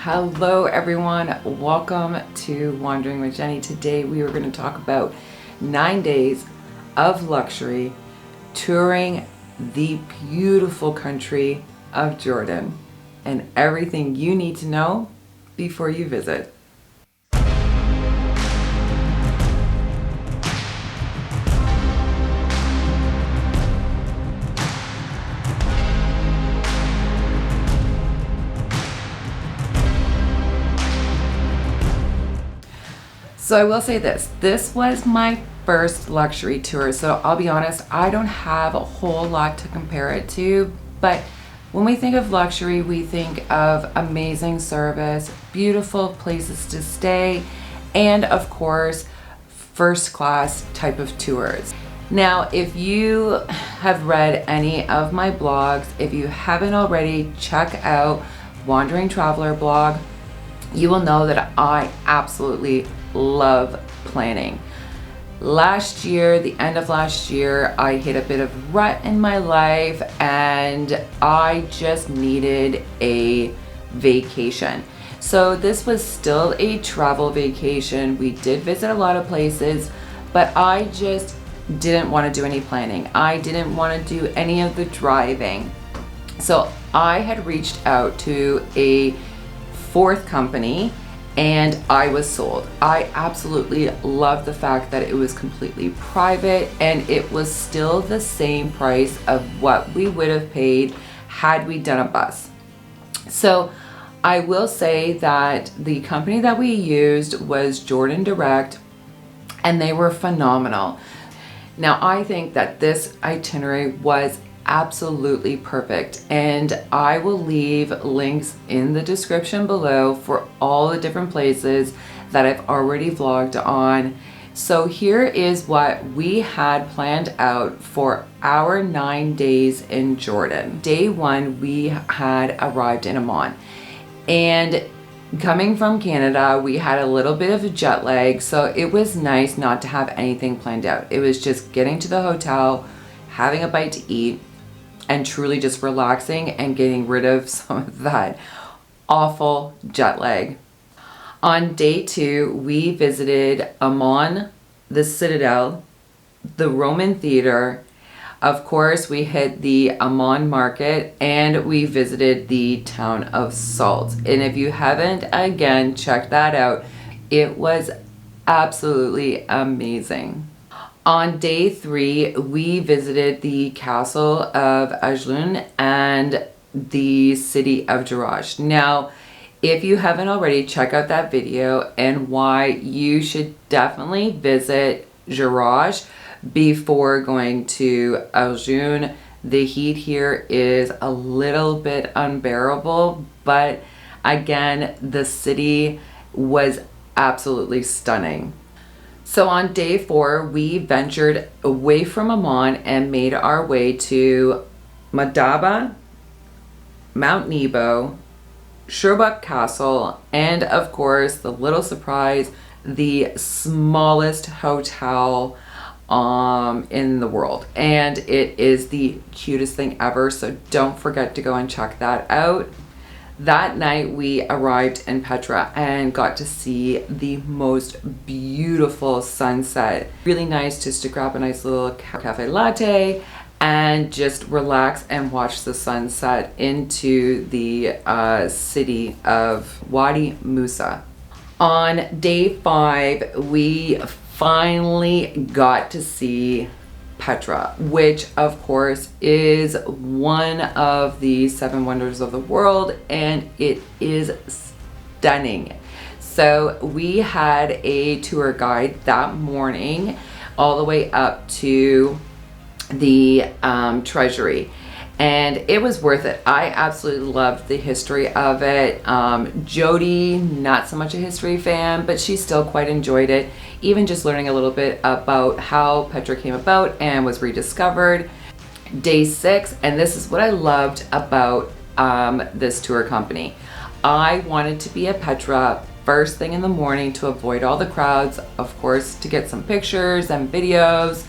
Hello everyone, welcome to Wandering with Jenny. Today we are going to talk about 9 days of luxury touring the beautiful country of Jordan and everything you need to know before you visit. So I will say this was my first luxury tour, so I'll be honest, I don't have a whole lot to compare it to, but when we think of luxury, we think of amazing service, beautiful places to stay, and of course, first class type of tours. Now, if you have read any of my blogs, if you haven't already, check out Wandering Traveler blog. You will know that I absolutely love planning. Last year, the end of last year, I hit a bit of rut in my life and I just needed a vacation. So this was still a travel vacation. We did visit a lot of places, but I just didn't want to do any planning. I didn't want to do any of the driving. So I had reached out to a fourth company and I was sold. I absolutely loved the fact that it was completely private and it was still the same price of what we would have paid had we done a bus. So I will say that the company that we used was Jordan Direct and they were phenomenal. Now I think that this itinerary was absolutely perfect, and I will leave links in the description below for all the different places that I've already vlogged on. So here is what we had planned out for our 9 days in Jordan. Day one, we had arrived in Amman, and coming from Canada, we had a little bit of a jet lag, so it was nice not to have anything planned out. It was just getting to the hotel, having a bite to eat, and truly just relaxing and getting rid of some of that awful jet lag. On day two, we visited Amman, the Citadel, the Roman Theater. Of course, we hit the Amman market and we visited the town of Salt. And if you haven't, again, check that out. It was absolutely amazing. On day three, we visited the castle of Ajloun and the city of Jerash. Now, if you haven't already, check out that video and why you should definitely visit Jerash before going to Ajloun. The heat here is a little bit unbearable, but again, the city was absolutely stunning. So on day four, we ventured away from Amman and made our way to Madaba, Mount Nebo, Sherbak Castle, and of course, the little surprise, the smallest hotel in the world. And it is the cutest thing ever, so don't forget to go and check that out. That night we arrived in Petra and got to see the most beautiful sunset. Really nice just to grab a nice little cafe latte and just relax and watch the sunset into the city of Wadi Musa. On day five, we finally got to see Petra, which of course is one of the 7 wonders of the world, and it is stunning. So we had a tour guide that morning all the way up to the treasury, and it was worth it. I absolutely loved the history of it. Jody, not so much a history fan, but she still quite enjoyed it, even just learning a little bit about how Petra came about and was rediscovered. Day 6, and this is what I loved about this tour company. I wanted to be at Petra first thing in the morning to avoid all the crowds, of course, to get some pictures and videos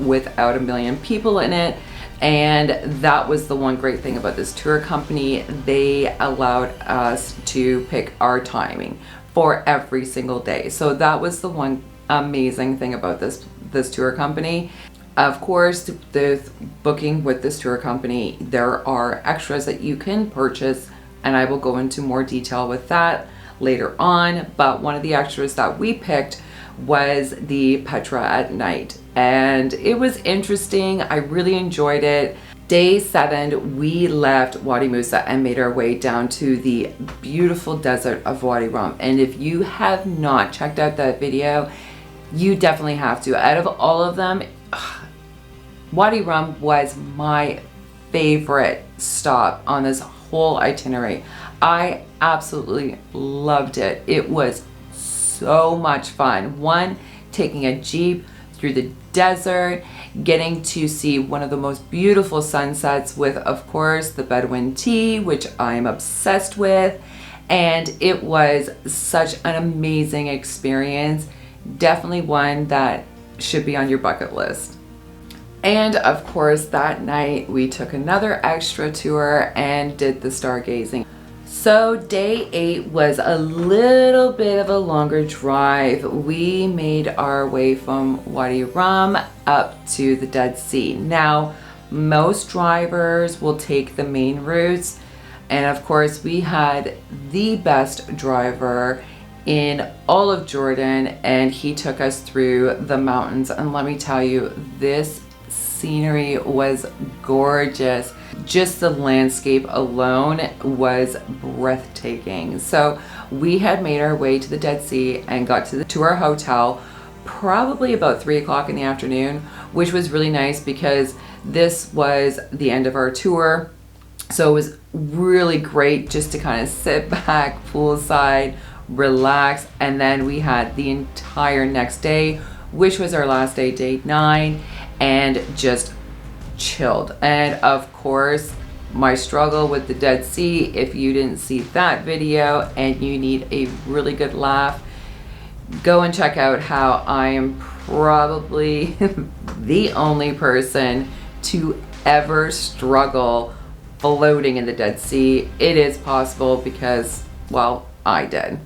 without a million people in it. And that was the one great thing about this tour company. They allowed us to pick our timing for every single day. So that was the one amazing thing about this tour company. Of course, the booking with this tour company, there are extras that you can purchase, and I will go into more detail with that later on. But one of the extras that we picked was the Petra at night, and it was interesting. I really enjoyed it. Day 7, we left Wadi Musa and made our way down to the beautiful desert of Wadi Rum. And if you have not checked out that video, you definitely have to. Out of all of them, Wadi Rum was my favorite stop on this whole itinerary. I absolutely loved it. It was so much fun. One, taking a Jeep through the desert, getting to see one of the most beautiful sunsets with, of course, the Bedouin tea, which I'm obsessed with. And it was such an amazing experience. Definitely one that should be on your bucket list. And of course, that night we took another extra tour and did the stargazing. So day 8 was a little bit of a longer drive. We made our way from Wadi Rum up to the Dead Sea. Now, most drivers will take the main routes, and of course we had the best driver in all of Jordan, and he took us through the mountains. And let me tell you, this scenery was gorgeous. Just the landscape alone was breathtaking. So we had made our way to the Dead Sea and got to our hotel probably about 3 o'clock in the afternoon, which was really nice because this was the end of our tour. So it was really great just to kind of sit back poolside, relax, and then we had the entire next day, which was our last day, day 9, and just chilled. And of course, my struggle with the Dead Sea, if you didn't see that video and you need a really good laugh, go and check out how I am probably the only person to ever struggle floating in the Dead Sea. It is possible because, well, I did.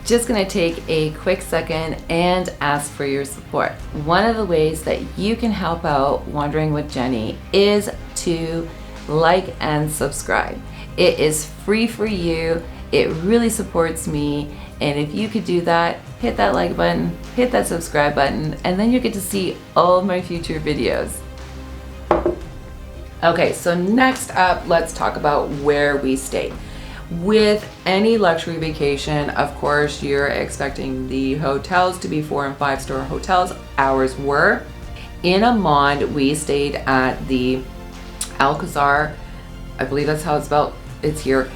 Just gonna take a quick second and ask for your support. One of the ways that you can help out Wandering with Jenny is to like and subscribe. It is free for you. It really supports me. And if you could do that, hit that like button, hit that subscribe button, and then you get to see all of my future videos. Okay, so next up, let's talk about where we stayed. With any luxury vacation, of course, you're expecting the hotels to be 4- and 5-star hotels. Ours were. In Amman, we stayed at the Alcazar, I believe that's how it's spelled, it's here,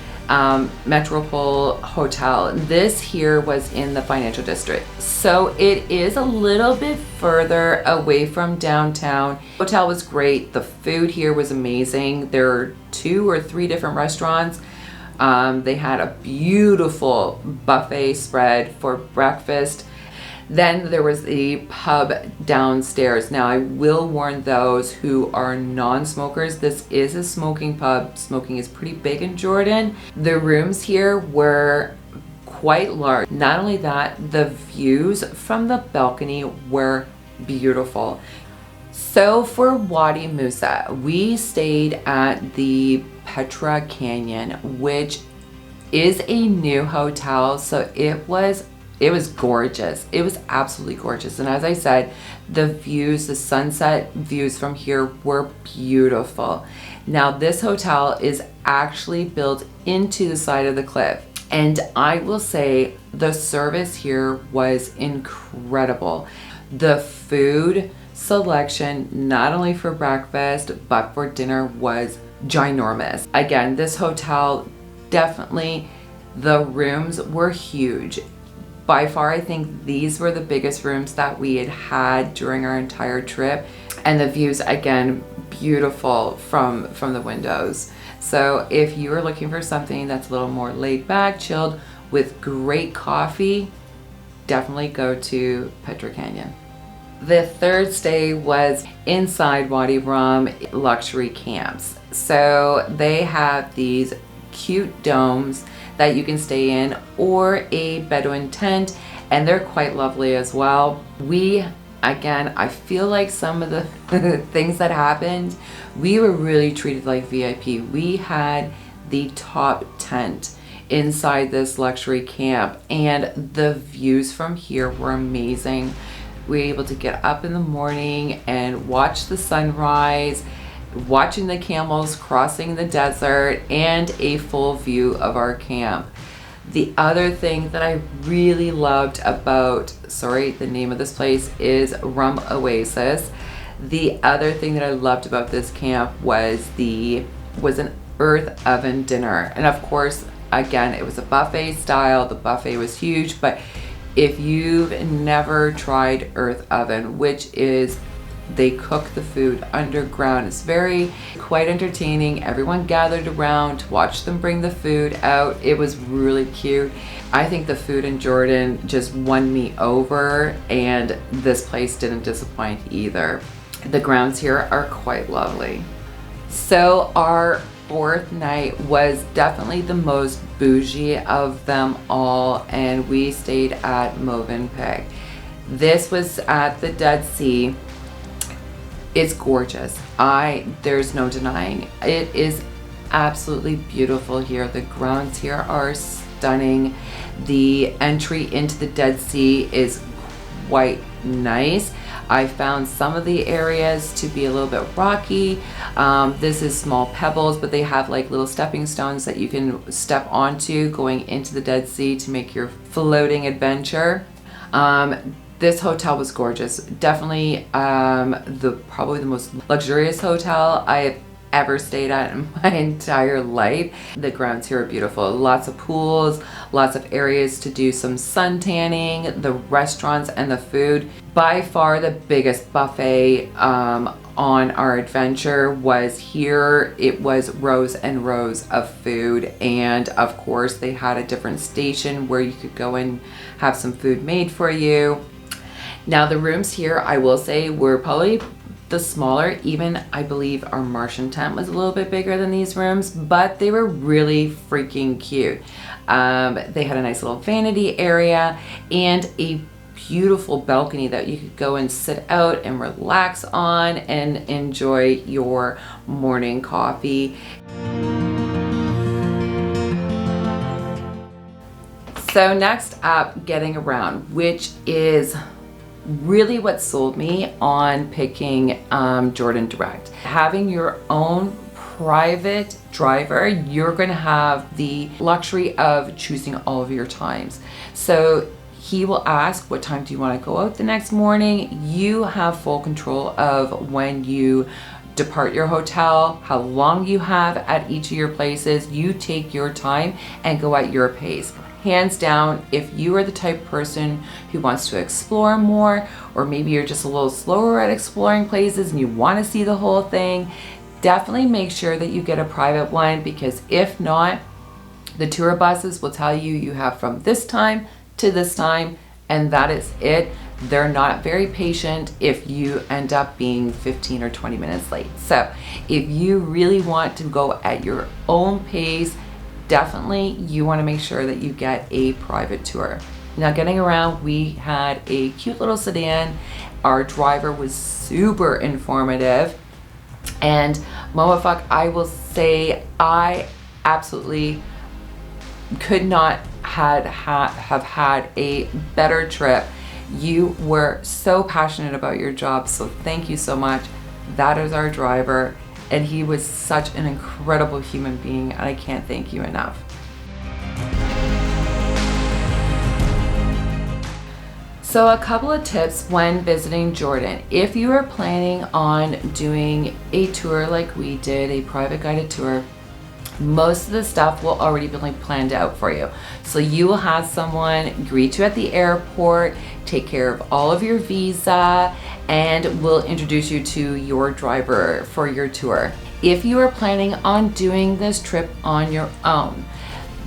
Metropole Hotel. This here was in the financial district. So it is a little bit further away from downtown. The hotel was great. The food here was amazing. There are 2 or 3 different restaurants. They had a beautiful buffet spread for breakfast. Then there was the pub downstairs. Now I will warn those who are non-smokers, this is a smoking pub. Smoking is pretty big in Jordan. The rooms here were quite large. Not only that, the views from the balcony were beautiful. So for Wadi Musa, we stayed at the Petra Canyon, which is a new hotel. So it was gorgeous. It was absolutely gorgeous. And as I said, the views, the sunset views from here were beautiful. Now this hotel is actually built into the side of the cliff. And I will say the service here was incredible. The food selection, not only for breakfast, but for dinner, was ginormous. Again, this hotel, definitely, the rooms were huge. By far, I think these were the biggest rooms that we had during our entire trip. And the views, again, beautiful from the windows. So if you are looking for something that's a little more laid back, chilled, with great coffee, definitely go to Petra Canyon. The third stay was inside Wadi Rum luxury camps. So they have these cute domes that you can stay in, or a Bedouin tent, and they're quite lovely as well. Again, I feel like some of the things that happened, we were really treated like VIP. We had the top tent inside this luxury camp, and the views from here were amazing. We were able to get up in the morning and watch the sunrise, watching the camels crossing the desert, and a full view of our camp. The other thing that I really loved about, the name of this place is Rum Oasis. The other thing that I loved about this camp was an earth oven dinner. And of course, again, it was a buffet style. The buffet was huge, but if you've never tried earth oven, which is they cook the food underground, it's quite entertaining. Everyone gathered around to watch them bring the food out. It was really cute. I think the food in Jordan just won me over, and this place didn't disappoint either. The grounds here are quite lovely. So our fourth night was definitely the most bougie of them all, and we stayed at Movenpick. This was at the Dead Sea. It's gorgeous. There's no denying. It is absolutely beautiful here. The grounds here are stunning. The entry into the Dead Sea is quite nice. I found some of the areas to be a little bit rocky. This is small pebbles, but they have like little stepping stones that you can step onto going into the Dead Sea to make your floating adventure. This hotel was gorgeous. Definitely probably the most luxurious hotel I have ever stayed at in my entire life. The grounds here are beautiful. Lots of pools, lots of areas to do some sun tanning, the restaurants and the food. By far the biggest buffet on our adventure was here. It was rows and rows of food, and of course they had a different station where you could go and have some food made for you. Now the rooms here, I will say, were probably the smaller. Even I believe our Martian tent was a little bit bigger than these rooms, but they were really freaking cute. They had a nice little vanity area and a beautiful balcony that you could go and sit out and relax on and enjoy your morning coffee. So next up, getting around, which is really what sold me on picking Jordan Direct. Having your own private driver, you're going to have the luxury of choosing all of your times. So he will ask, what time do you want to go out the next morning? You have full control of when you depart your hotel, how long you have at each of your places. You take your time and go at your pace. Hands down, if you are the type of person who wants to explore more, or maybe you're just a little slower at exploring places and you want to see the whole thing, definitely make sure that you get a private one, because if not, the tour buses will tell you you have from this time to this time, and that is it. They're not very patient if you end up being 15 or 20 minutes late. So if you really want to go at your own pace, definitely you want to make sure that you get a private tour. Now getting around, we had a cute little sedan. Our driver was super informative, and Moafuck, I will say I absolutely could not have had a better trip. You were so passionate about your job, so thank you so much. That is our driver, and he was such an incredible human being, and I can't thank you enough. So a couple of tips when visiting Jordan. If you are planning on doing a tour like we did, a private guided tour, most of the stuff will already be planned out for you. So you will have someone greet you at the airport, take care of all of your visa, and will introduce you to your driver for your tour. If you are planning on doing this trip on your own,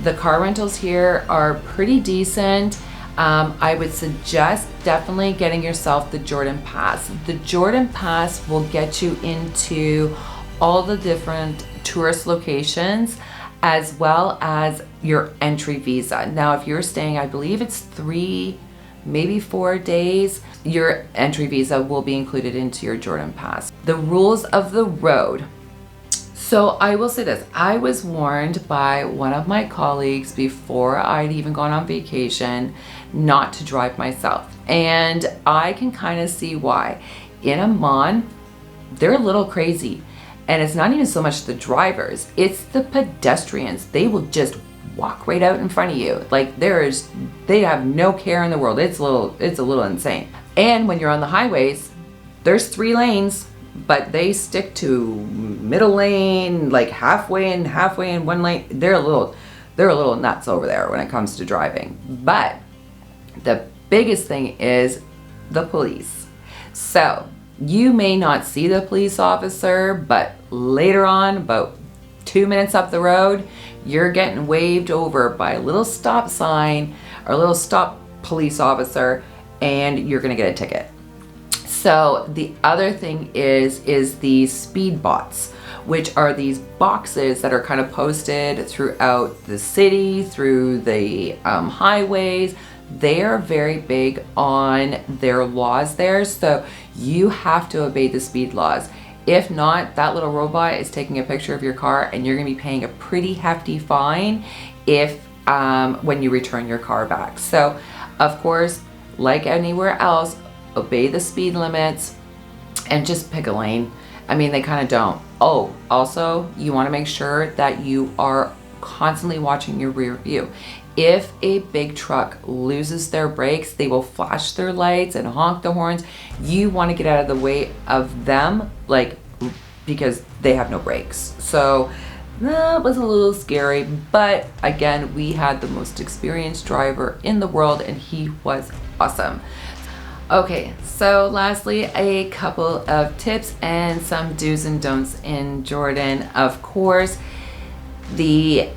the car rentals here are pretty decent. I would suggest definitely getting yourself the Jordan Pass. The Jordan Pass will get you into all the different tourist locations as well as your entry visa. Now, if you're staying, I believe it's 3, maybe 4 days, your entry visa will be included into your Jordan Pass. The rules of the road. So I will say this, I was warned by one of my colleagues before I'd even gone on vacation not to drive myself. And I can kind of see why. In Amman, they're a little crazy. And it's not even so much the drivers, it's the pedestrians. They will just walk right out in front of you. Like they have no care in the world. It's a little insane. And when you're on the highways, there's 3 lanes, but they stick to middle lane, like halfway in one lane. They're a little nuts over there when it comes to driving. But the biggest thing is the police. So you may not see the police officer, but later on, about 2 minutes up the road, you're getting waved over by a little stop sign or a little stop police officer, and you're gonna get a ticket. So the other thing is these speed bots, which are these boxes that are kind of posted throughout the city, through the highways. They are very big on their laws there, so you have to obey the speed laws. If not, that little robot is taking a picture of your car, and you're gonna be paying a pretty hefty fine if when you return your car back. So of course, like anywhere else, obey the speed limits and just pick a lane. I mean, they kind of don't. Oh, also, you want to make sure that you are constantly watching your rear view. If a big truck loses their brakes, they will flash their lights and honk the horns. You want to get out of the way of them, like, because they have no brakes. So that was a little scary, but again, we had the most experienced driver in the world, and he was awesome. Okay, so lastly, a couple of tips and some do's and don'ts in Jordan. Of course, their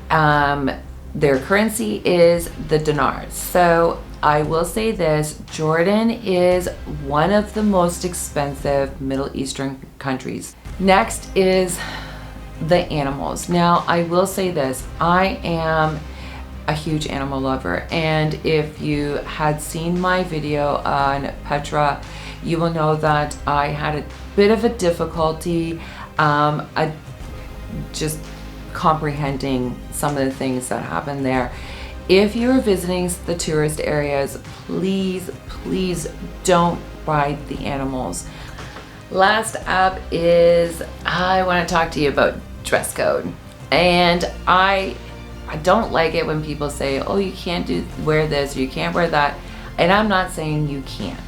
currency is the dinar. So I will say this, Jordan is one of the most expensive Middle Eastern countries. Next is the animals. Now, I will say this, I am a huge animal lover, and if you had seen my video on Petra, you will know that I had a bit of a difficulty just comprehending some of the things that happen there. If you're visiting the tourist areas, please don't ride the animals. Last up is, I want to talk to you about dress code. And I don't like it when people say, oh, you can't wear this, or you can't wear that. And I'm not saying you can't.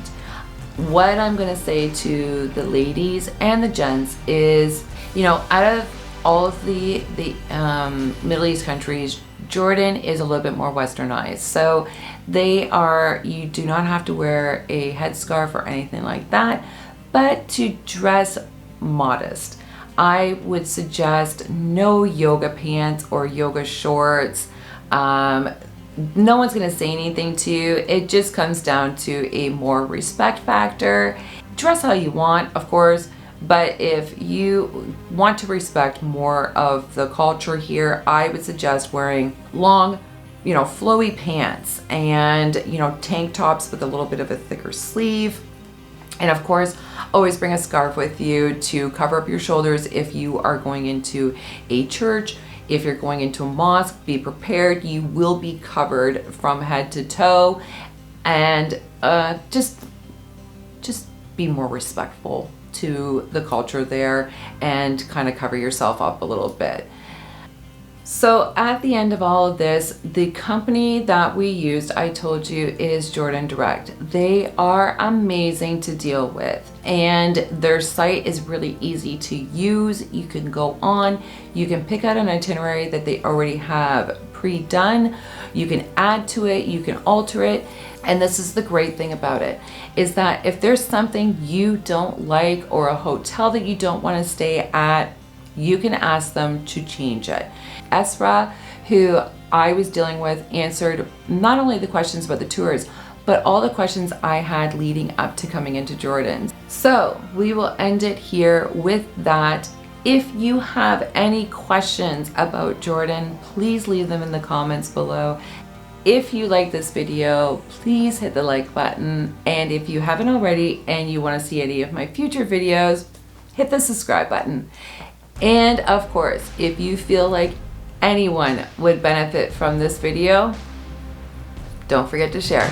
What I'm gonna say to the ladies and the gents is, you know, out of all of the Middle East countries, Jordan is a little bit more westernized. So you do not have to wear a headscarf or anything like that, but to dress modest. I would suggest no yoga pants or yoga shorts. No one's gonna say anything to you. It just comes down to a more respect factor. Dress how you want, of course, but if you want to respect more of the culture here, I would suggest wearing long, flowy pants and, tank tops with a little bit of a thicker sleeve. And of course, always bring a scarf with you to cover up your shoulders if you are going into a church. If you're going into a mosque, be prepared. You will be covered from head to toe. And just be more respectful to the culture there and kind of cover yourself up a little bit. So at the end of all of this, the company that we used, I told you, is Jordan Direct. They are amazing to deal with, and their site is really easy to use. You can go on, you can pick out an itinerary that they already have pre-done, you can add to it, you can alter it. And this is the great thing about it, is that if there's something you don't like or a hotel that you don't want to stay at, you can ask them to change it. Esra, who I was dealing with, answered not only the questions about the tours, but all the questions I had leading up to coming into Jordan's. So we will end it here with that. If you have any questions about Jordan, please leave them in the comments below. If you like this video, please hit the like button. And if you haven't already and you want to see any of my future videos, hit the subscribe button. And of course, if you feel like anyone would benefit from this video, don't forget to share.